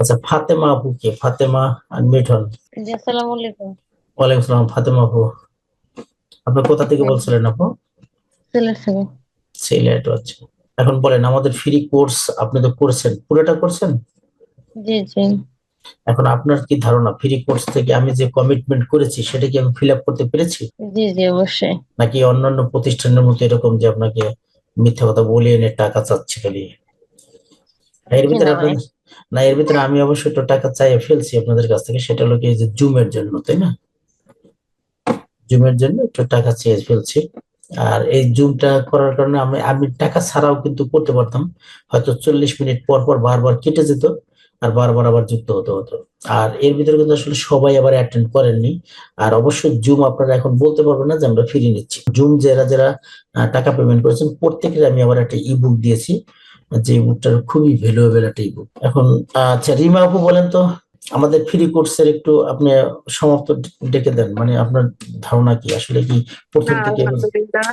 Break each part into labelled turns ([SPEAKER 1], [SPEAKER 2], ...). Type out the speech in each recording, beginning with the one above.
[SPEAKER 1] আচ্ছা, ফাতেমা আপু কে? ফাতেমা আনমিউট হন।
[SPEAKER 2] জি, আসসালামু আলাইকুম।
[SPEAKER 1] ওয়ালাইকুম আসসালাম। ফাতেমা আপু, আপনি কোথা থেকে
[SPEAKER 2] হ্যাঁ,
[SPEAKER 1] বলছিলেন আপু?
[SPEAKER 2] সিলেট থেকে।
[SPEAKER 1] সিলেট, আচ্ছা। এখন বলেন, আমাদের ফ্রি কোর্স আপনি তো করছেন, পুরোটা করছেন?
[SPEAKER 2] জি, জি।
[SPEAKER 1] এখন আপনার কি ধারণা, ফ্রি কোর্স থেকে আমি যে কমিটমেন্ট করেছি সেটা কি আমি ফিল আপ করতে পেরেছি,
[SPEAKER 2] জি, জি, অবশ্যই।
[SPEAKER 1] নাকি অন্যান্য প্রতিষ্ঠানের মতো এরকম যে আপনাকে মিথ্যা কথা বলিয়ে এনে টাকা চাচ্ছে খালি? এর
[SPEAKER 2] জি
[SPEAKER 1] ভিতরে
[SPEAKER 2] না ভাই।
[SPEAKER 1] আপনাদের, না এর ভিতরে আমি অবশ্যই একটু টাকা চাইয়ে ফেলছি আপনাদের কাছ থেকে, সেটা হলো কি, এই যে জুমের জন্য, তাই না? জুমের জন্য একটু টাকা চেয়ে ফেলছি। আর এই জুমটা করার কারণে আমি আমি টাকা ছাড়াও কিন্তু করতে পারতাম। হয়তো 40 মিনিট পর পর বারবার কেটে যেত, আর বারবার আবার যুক্ত হতে হতো। আর এর ভিতরে কিন্তু আসলে সবাই আবার অ্যাটেন্ড করেননি। আর অবশ্যই জুম আপনারা এখন বলতে পারবেন না যে আমরা ফিরিয়ে নিচ্ছি। জুম যারা যারা টাকা পেমেন্ট করেছেন প্রত্যেকের আমি আবার একটা ইবুক দিয়েছি, যে ইবুকটার খুবই ভ্যালুয়েবল একটা ইবুক। এখন আচ্ছা, রিমা আপু বলেন তো, আমাদের ফ্রি কোর্সের একটু আপনি সমাপ্ত ডেকে দেন, মানে আপনার ধারণা কি, আসলে কি
[SPEAKER 3] না,
[SPEAKER 1] প্রথম থেকে?
[SPEAKER 3] আলহামদুলিল্লাহ।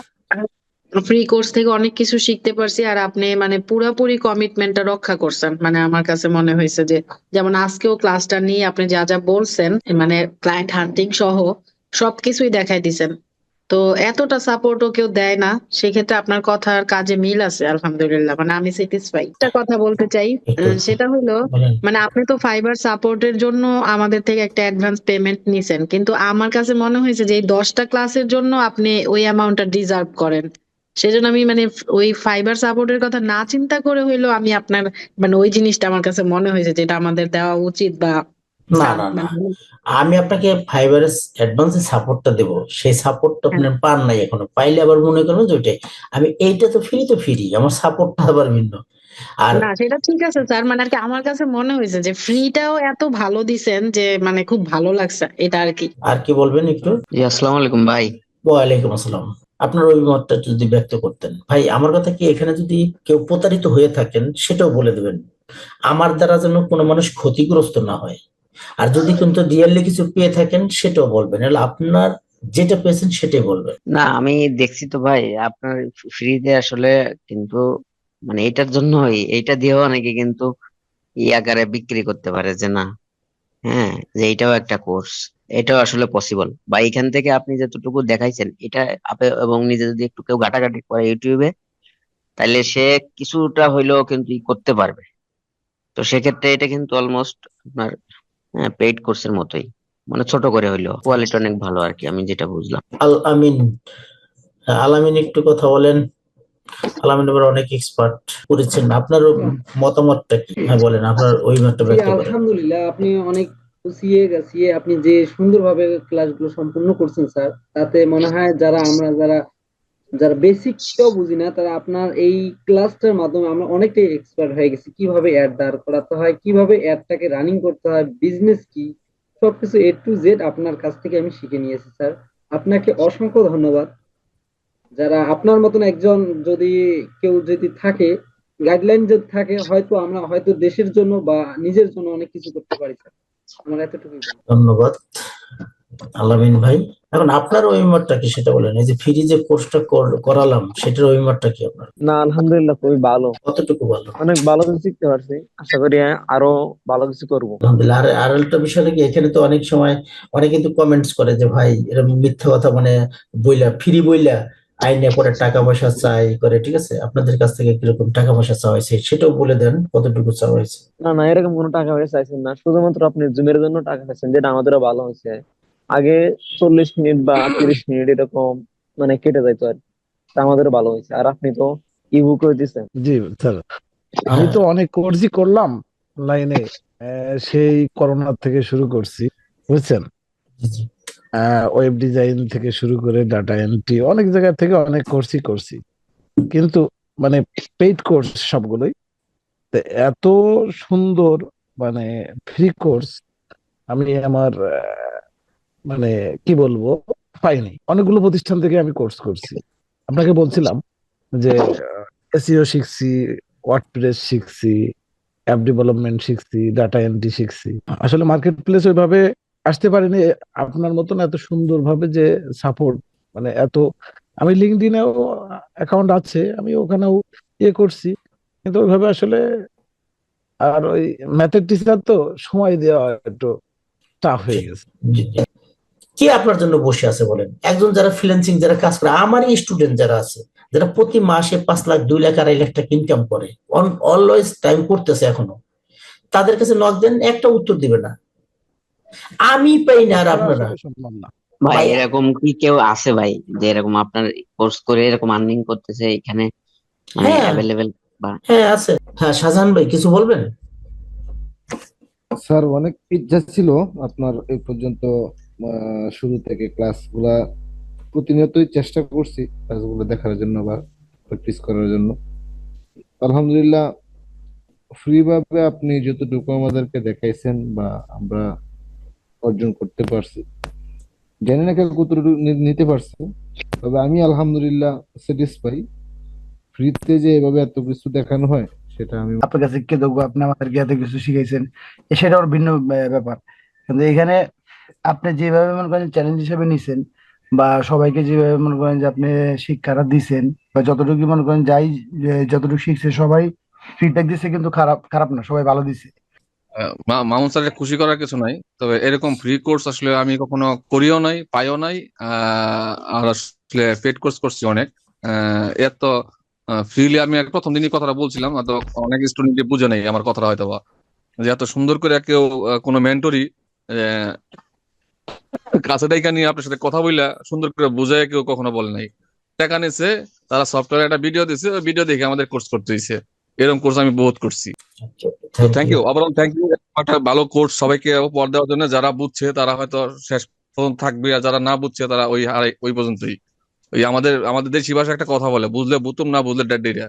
[SPEAKER 3] ফ্রি কোর্স থেকে অনেক কিছু শিখতে পারছি, আর আপনি মানে পুরোপুরি কমিটমেন্টটা রক্ষা করছেন। মানে আমার কাছে মনে হয়েছে যে, যেমন আজকেও ক্লাসটা নিয়ে আপনি যা যা বলছেন, মানে ক্লায়েন্ট হান্টিং সহ সবকিছুই দেখাই দিছেন। তো এতটা সাপোর্টও কেউ দেয় না, সেক্ষেত্রে আপনার কথার কাজে মিল আছে। আলহামদুলিল্লাহ, মানে আমি স্যাটিসফাই। একটা কথা বলতে চাই,
[SPEAKER 1] একটু
[SPEAKER 3] সেটা হলো,
[SPEAKER 1] বলেন।
[SPEAKER 3] মানে আপনি তো ফাইবার সাপোর্টের জন্য আমাদের থেকে একটা অ্যাডভান্স পেমেন্ট নিছেন, কিন্তু আমার কাছে মনে হয়েছে যে এই 10টা ক্লাসের জন্য আপনি ওই অ্যামাউন্টটা ডিজার্ভ করেন। সেজন্য আমি মানে ওই ফাইবার সাপোর্টের কথা না চিন্তা করে হইলো আমি আপনার, মানে ওই জিনিসটা আমার কাছে মনে হয়েছে যেটা আমাদের দেওয়া উচিত বা
[SPEAKER 1] না, না, না,
[SPEAKER 3] মানে।
[SPEAKER 1] আমি আপনাকে ফাইবারের অ্যাডভান্স সাপোর্টটা দেবো, সেই সাপোর্টটা
[SPEAKER 3] হ্যাঁ।
[SPEAKER 1] আপনি পান নাই এখনো, পাইলে আবার মনে করবেন যে ওইটাই। আমি এইটা তো ফ্রি, তো ফ্রি, আমার সাপোর্টটা আবার ভিন্ন। আর
[SPEAKER 3] না, সেটা ঠিক আছে স্যার, মানে আর কি আমার কাছে মনে হয়েছে যে ফ্রিটাও এত ভালো দিছেন যে মানে খুব ভালো লাগছে এটা আর কি।
[SPEAKER 1] আর কি বলবেন একটু?
[SPEAKER 4] জি, আসসালামু আলাইকুম ভাই।
[SPEAKER 1] ওয়ালাইকুম আসসালাম। আপনার অভিমতটা যদি ব্যক্ত করতেন ভাই। আমার কথা কি, এখানে যদি কেউ প্রতারিত হয়ে থাকেন সেটাও বলে দেবেন, আমার দ্বারা যেন কোনো মানুষ ক্ষতিগ্রস্ত না হয়। আর যদি কিন্তু রিয়েলি কিছু পেয়ে থাকেন সেটাও বলবেন, নাহলে আপনার যেটা পেয়েছেন সেটাই বলবেন।
[SPEAKER 4] না, আমি দেখছি তো ভাই আপনার ফ্রিতে আসলে, কিন্তু মানে এটার জন্য এইটা দিয়েও অনেকে কিন্তু ই আকারে বিক্রি করতে পারে যে না, হ্যাঁ, যে এটাও একটা কোর্স, এটাও আসলে পসিবল। বা এখান থেকে আপনি যতটুকু দেখাইছেন এটা এবং নিজে যদি একটু কেউ ঘাটাঘাটি করে ইউটিউবে, তাহলে সে কিছুটা হইলেও কিন্তু ই করতে পারবে। তো সেক্ষেত্রে এটা কিন্তু অলমোস্ট আপনার পেইড কোর্সের মতোই, মানে ছোট করে হইলেও কোয়ালিটি অনেক ভালো আর কি, আমি যেটা বুঝলাম।
[SPEAKER 1] আল আমিন। হ্যাঁ, আলামিন একটু কথা বলেন। আলামিন এবার অনেক এক্সপার্ট করেছেন, আপনার মতামতটা কি? হ্যাঁ বলেন, আপনার অভিমতটা
[SPEAKER 5] জি,
[SPEAKER 1] ব্যক্ত করেন।
[SPEAKER 5] আলহামদুলিল্লাহ। আপনি অনেক গুছিয়ে গাছিয়ে আপনি যে সুন্দরভাবে ক্লাসগুলো সম্পূর্ণ করছেন স্যার, তাতে মনে হয় আমরা যারা যারা বেসিকটাও বুঝি না, তারা আপনার এই ক্লাসটার মাধ্যমে আমরা অনেকটাই এক্সপার্ট হয়ে গেছি। কিভাবে অ্যাড দাঁড় করাতে হয়, কিভাবে অ্যাডটাকে রানিং করতে হয়, বিজনেস কি, সবকিছু A to Z আপনার কাছ থেকে আমি শিখে নিয়েছি স্যার। আপনাকে অসংখ্য ধন্যবাদ। যারা আপনার মতন একজন, যদি কেউ যদি থাকে, গাইডলাইন যদি থাকে, হয়তো আমরা হয়তো দেশের জন্য বা নিজের জন্য অনেক কিছু করতে পারি স্যার। আমার এতটুকুই বলা।
[SPEAKER 1] ধন্যবাদ আলামিন ভাই। এখন আপনার অভিমতটা কি সেটা বলেন, এই যে ফ্রি যে কোর্সটা করালাম সেটার অভিমতটা কি আপনার?
[SPEAKER 6] না, আলহামদুলিল্লাহ খুবই ভালো।
[SPEAKER 1] কতটুকু ভালো?
[SPEAKER 6] অনেক ভালো কিছু শিখতে পারছি। আশা করি আরো ভালো কিছু করব।
[SPEAKER 1] আলহামদুলিল্লাহ। আর একটা বিষয় কি, এখানে তো অনেক সময় অনেকে কিন্তু কমেন্টস করে যে ভাই এরকম মিথ্যা কথা, মানে বইলা ফ্রি বইলা আইনে পরে টাকা পয়সা চাই করে, ঠিক আছে? আপনাদের কাছ থেকে কিরকম টাকা পয়সা চাওয়া হয়েছে সেটাও বলে দেন, কতটুকু চাওয়া হয়েছে।
[SPEAKER 6] না, না, এরকম কোনো টাকা পয়সা চাইছেন না, শুধুমাত্র আপনি জুমের জন্য টাকা চাইছেন, যেটা আমাদেরও ভালো হয়েছে। আগে 40 মিনিট বা 30 মিনিট এরকম মানে কেটে যাইতো আর কি। তা আমাদেরও ভালো হয়েছে, আর আপনি তো ইবুক করে দিচ্ছেন।
[SPEAKER 7] জি স্যার, আমি
[SPEAKER 1] হ্যাঁ।
[SPEAKER 7] তো অনেক কোর্সই করলাম লাইনে, সেই করোনা থেকে শুরু করছি, বুঝছেন?
[SPEAKER 1] জি, জি।
[SPEAKER 7] ওয়েব ডিজাইন থেকে শুরু করে ডাটা এন্ট্রি, অনেক জায়গা থেকে অনেক কোর্সই করছি, কিন্তু মানে পেইড কোর্স সবগুলোই। তো এত সুন্দর মানে ফ্রি কোর্স আমি আমার মানে কি বলবো, পাইনি। অনেকগুলো প্রতিষ্ঠান থেকে আমি কোর্স করছি। আপনাকে বলছিলাম যে এসইও শিখছি, ওয়ার্ডপ্রেস শিখছি, অ্যাপ ডেভেলপমেন্ট শিখছি, ডাটা এন্ট্রি শিখছি। আসলে মার্কেট প্লেস ওইভাবে আসতে পারিনি আপনার মতন এত সুন্দরভাবে যে সাপোর্ট, মানে এত। আমি লিঙ্কডইনেও অ্যাকাউন্ট আছে, আমি ওখানেও ইয়ে করছি, কিন্তু ওইভাবে আসলে আর ওই ম্যাথের টিচার তো সময় দেওয়া একটু টাফ হয়ে গেছে।
[SPEAKER 1] জি, জি। কে আপনার জন্য বসে আছে বলেন? একজন যারা ফ্রিল্যান্সিং যারা কাজ করে, আমারই স্টুডেন্ট যারা আছে, যারা প্রতি মাসে 5 লাখ 2 লাখ 2.5 লাখ টাকা ইনকাম করে, অলওয়েজ টাইম করতেছে এখনো, তাদের কাছে নক দেন, একটা উত্তর দিবে না। আমি পাই না আর
[SPEAKER 7] করা
[SPEAKER 1] আপনারা।
[SPEAKER 7] আসলে সম্ভব না।
[SPEAKER 4] ভাই
[SPEAKER 1] ভাই
[SPEAKER 4] এরকম কি কেউ আছে ভাই যে এরকম আপনার কোর্স করে এরকম আর্নিং করতেছে এখানে, মানে
[SPEAKER 1] হ্যাঁ,
[SPEAKER 4] অ্যাভেলেবেল? বা
[SPEAKER 1] হ্যাঁ আছে। হ্যাঁ, শাহজাহান ভাই কিছু বলবেন?
[SPEAKER 8] স্যার অনেক ইচ্ছা ছিল আপনার এই পর্যন্ত শুরু থেকে ক্লাসগুলা প্রতিনিয়তই চেষ্টা করছি ক্লাসগুলো দেখার জন্য বা প্র্যাকটিস করার জন্য। আলহামদুলিল্লাহ ফ্রি ভাবে আপনি যতটুকু আমাদেরকে দেখাইছেন বা আমরা অর্জন করতে পারছি, জানি না কেউ কতটুকু নিতে পারছে, তবে আমি আলহামদুলিল্লাহ স্যাটিসফাই। ফ্রিতে যে এভাবে এত কিছু দেখানো হয় সেটা আমি
[SPEAKER 9] আপনার কাছে কৃতজ্ঞ, আপনি আমাদেরকে এত কিছু শিখাইছেন, সেটা ওর ভিন্ন ব্যাপার। কিন্তু এখানে আপনি যেভাবে মনে করেন চ্যালেঞ্জ হিসেবে নিছেন, বা সবাইকে যেভাবে মনে করেন যে আপনি শিক্ষাটা দিছেন, বা যতটুকু মনে করেন যাই যতটুকু শিখছে সবাই ফিডব্যাক দিছে, কিন্তু খারাপ খারাপ না, সবাই ভালো দিছে।
[SPEAKER 10] মামুন স্যারের খুশি করার কিছু নাই, তবে এরকম ফ্রি কোর্স আসলে আমি কখনো করিও নাই, পাইও নাই। আর আসলে পেড কোর্স করছি অনেক। এত ফ্রিলি আমি প্রথম দিনই কথাটা বলছিলাম, তো অনেক স্টুডেন্ট বুঝে নেই আমার কথাটা হয়তো বা, যে এত সুন্দর করে কেউ কোনো মেন্টরি কাছে ডাইকা নিয়ে আপনার সাথে কথা বললা সুন্দর করে বুঝায় কেউ কখনো বলে নাই। টাকা নিছে, তারা সফটওয়্যার একটা ভিডিও দিছে, ওই ভিডিও দেখে আমাদের কোর্স করতে দিছে। এরকম কোর্স আমি বহুত করছি। তো
[SPEAKER 1] থ্যাংক
[SPEAKER 10] থ্যাংক
[SPEAKER 1] ইউ।
[SPEAKER 10] ইউ, আবার থ্যাংক ইউ একটা ভালো কোর্স সবাইকে উপহার দেওয়ার জন্য। যারা বুঝছে তারা হয়তো শেষ পর্যন্ত থাকবে, আর যারা না বুঝছে তারা ওই পর্যন্তই। ওই আমাদের আমাদের দেশি ভাষায় একটা কথা বলে, বুঝলে বুতুম, না বুঝলে ডেডিরা।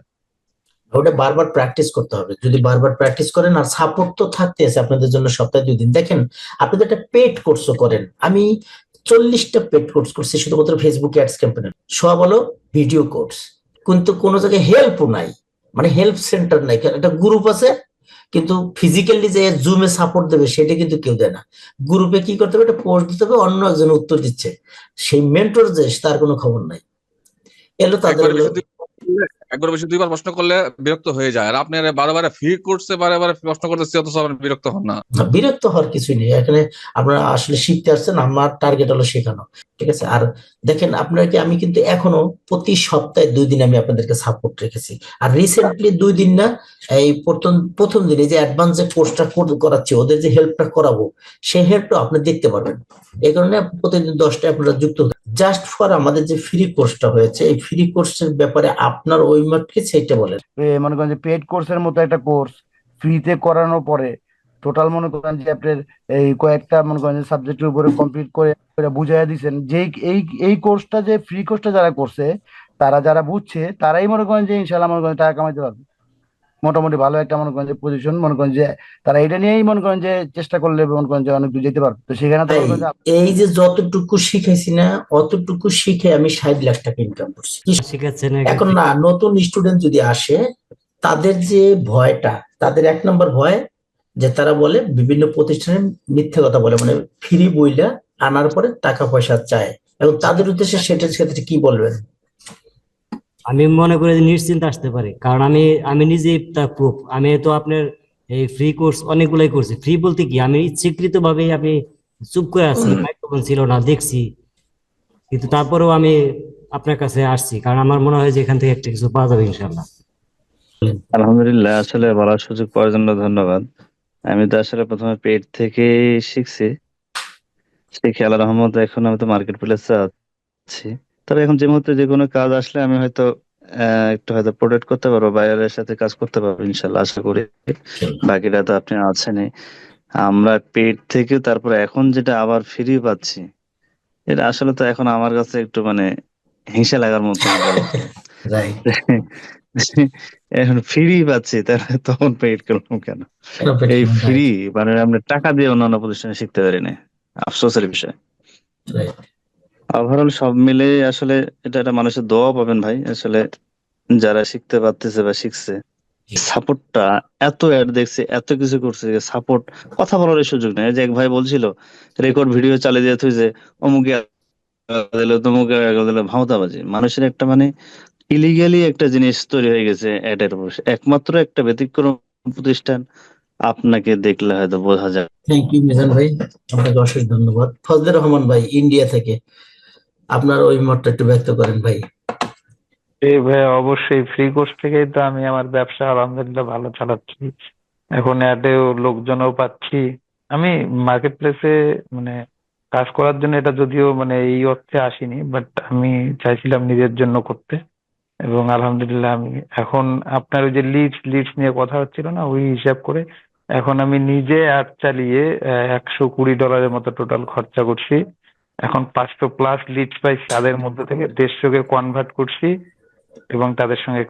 [SPEAKER 1] ওটা বারবার প্র্যাকটিস করতে হবে। যদি বারবার প্র্যাকটিস করেন, আর সাপোর্ট তো থাকতে আছে আপনাদের জন্য সপ্তাহে 2 দিন। দেখেন, আপনি তো একটা পেড কোর্সও করেন। আমি 40টা পেড কোর্স করছি শুধুমাত্র ফেসবুক অ্যাডস ক্যাম্পেইনে, সব হলো ভিডিও কোর্স। কিন্তু কোনো জায়গায় হেল্পও নাই, মানে হেল্প সেন্টার নাই। একটা গ্রুপ আছে, কিন্তু ফিজিক্যালি যে জুমে সাপোর্ট দেবে সেটা কিন্তু কেউ দেয় না। গ্রুপে কি করতে হবে, একটা পোস্ট দিতে হবে, অন্য একজন উত্তর দিচ্ছে, সেই মেন্টর যে তার কোনো খবর নাই। এলো তাদের
[SPEAKER 10] একবার
[SPEAKER 1] হলো
[SPEAKER 10] বেশি একবার বেশি দুইবার প্রশ্ন করলে বিরক্ত হয়ে যায়। আর আপনি বারে ফ্রি কোর্সে বারে প্রশ্ন করতেছি, অথচ আপনি বিরক্ত হন না?
[SPEAKER 1] না, বিরক্ত হওয়ার কিছুই নেই এখানে। আপনারা আসলে শিখতে আসছেন, আমার টার্গেট হলো শেখানো, ঠিক আছে? আর দেখেন, আপনাকে আমি কিন্তু এখনো প্রতি সপ্তাহে 2 দিন আমি আপনাদেরকে সাপোর্ট রেখেছি। আর রিসেন্টলি 2 দিন না, এই প্রথম দিনে যে অ্যাডভান্স যে কোর্সটা করাচ্ছি, ওদের যে হেল্পটা করাবো, সেই হেল্পটা আপনি দেখতে পারবেন। এই কারণে প্রতিদিন 10টায় আপনারা যুক্ত জাস্ট ফর আমাদের যে ফ্রি কোর্সটা হয়েছে, এই ফ্রি কোর্সের ব্যাপারে আপনার ওই মাঠকে সেইটা বলেন।
[SPEAKER 9] মনে করেন যে পেড কোর্সের মতো একটা কোর্স ফ্রিতে করানোর পরে টোটাল মনে করেন যে আপনার এই কয়েকটা মনে করেন যে সাবজেক্টের উপরে কমপ্লিট করে বুঝাইয়া দিচ্ছেন, যে এই কোর্সটা যে ফ্রি কোর্সটা যারা করছে, তারা যারা বুঝছে, তারাই মনে করেন যে ইনশাল্লাহ মনে করেন টাকা কামাইতে পারবে। মোটামুটি ভালো একটা মনে করেন যে পজিশন, মনে করেন যে তারা এটা নিয়েই মনে করেন যে চেষ্টা করলে মনে করেন যে অনেক দূর যেতে পারবে। তো সেখানে তো মনে করেন যে
[SPEAKER 1] এই যে যতটুকু শিখাইছি না, অতটুকু শিখে আমি 60 লাখ টাকা ইনকাম করছি।
[SPEAKER 11] শিখাচ্ছেন
[SPEAKER 1] এখন না, নতুন স্টুডেন্ট যদি আসে, তাদের যে ভয়টা, তাদের 1 নম্বর ভয় যে তারা বলে বিভিন্ন প্রতিষ্ঠানে মিথ্যে কথা বলে, মানে ফ্রি বইলা আনার পরে টাকা পয়সা চায়। এবং তাদের উদ্দেশ্যে সেটার ক্ষেত্রে কি বলবেন?
[SPEAKER 11] আমি মনে করি যে নিশ্চিন্ত আসতে পারে, কারণ আমি নিজে তার প্রুফ। আমি তো আপনার এই ফ্রি কোর্স অনেকগুলাই করছি। ফ্রি বলতে কি, আমি ইচ্ছাকৃত ভাবে আমি চুপ করে আছি, মাইক্রোফোন ছিল না দেখছি, কিন্তু তারপরেও আমি আপনার কাছে আসছি, কারণ আমার মনে হয় যে এখান থেকে একটা কিছু পাওয়া যাবে ইনশাল্লাহ।
[SPEAKER 12] আলহামদুলিল্লাহ, আসলে বলার সুযোগ পাওয়ার জন্য ধন্যবাদ। আমি তো আসলে প্রথমে পেড থেকে শিখছি, শিখে আল্লাহ রহমত এখন আমি তো মার্কেট প্লেসে আছি। তবে এখন যে মুহূর্তে যে কোনো কাজ আসলে আমি হয়তো একটু হয়তো প্রোটেক্ট করতে পারবো, বাইরের সাথে কাজ করতে পারবো ইনশাল্লাহ, আশা করি। বাকিটা তো আপনি আছেনই। আমরা পেড থেকে তারপরে এখন যেটা আবার ফ্রি পাচ্ছি, এটা আসলে তো এখন আমার কাছে একটু মানে হিংসা লাগার মতো ব্যাপার।
[SPEAKER 1] রাইট।
[SPEAKER 12] এখন ফ্রি পাচ্ছি তাহলে তখন পেইড করলাম কেন? এই ফ্রি মানে আমরা টাকা দিয়ে অন্যান্য প্রতিষ্ঠানে শিখতে পারি না, আফসোসের বিষয়। ওভারঅল সব মিলে আসলে এটা একটা মানুষের দোয়া পাবেন ভাই। আসলে যারা শিখতে পারতেছে বা শিখছে, সাপোর্টটা এত অ্যাড দেখছে, এত কিছু করছে, সাপোর্ট কথা বলার সুযোগ নেই। এই যে এক ভাই বলছিল রেকর্ড ভিডিও চালিয়ে দিয়ে যে অমুকে দিলো তমুকে দিলো, ভাওতাবাজি। মানুষের একটা মানে ইলিগালি একটা জিনিস তৈরি হয়ে গেছে অ্যাডের উপর। একমাত্র একটা ব্যতিক্রম প্রতিষ্ঠান আপনাকে দেখলে হয়তো বোঝা যায়।
[SPEAKER 1] থ্যাংক ইউ মিজান ভাই, আপনাকে অশেষ ধন্যবাদ। ফজলে রহমান ভাই ইন্ডিয়া থেকে, আপনার ওই মতটা একটু ব্যক্ত করেন ভাই।
[SPEAKER 13] এই ভাই অবশ্যই ফ্রি কোর্স থেকেই তো আমি আমার ব্যবসা আলহামদুলিল্লাহ ভালো চালাচ্ছি। এখন অ্যাডেও লোকজনও পাচ্ছি। আমি মার্কেট প্লেসে মানে কাজ করার জন্য, এটা যদিও মানে এই অর্থে আসিনি, বাট আমি চাইছিলাম নিজের জন্য করতে, এবং আলহামদুলিল্লাহ আমি এখন আপনার ওই যে লিডস নিয়ে কথা হচ্ছিল না, ওই হিসাব করে এখন আমি নিজে অ্যাড চালিয়ে $120 মতো টোটাল খরচা করছি। এখন 500+ লিডস পাইছি, তাদের মধ্যে থেকে 150কে কনভার্ট করছি এবং তাদের সঙ্গে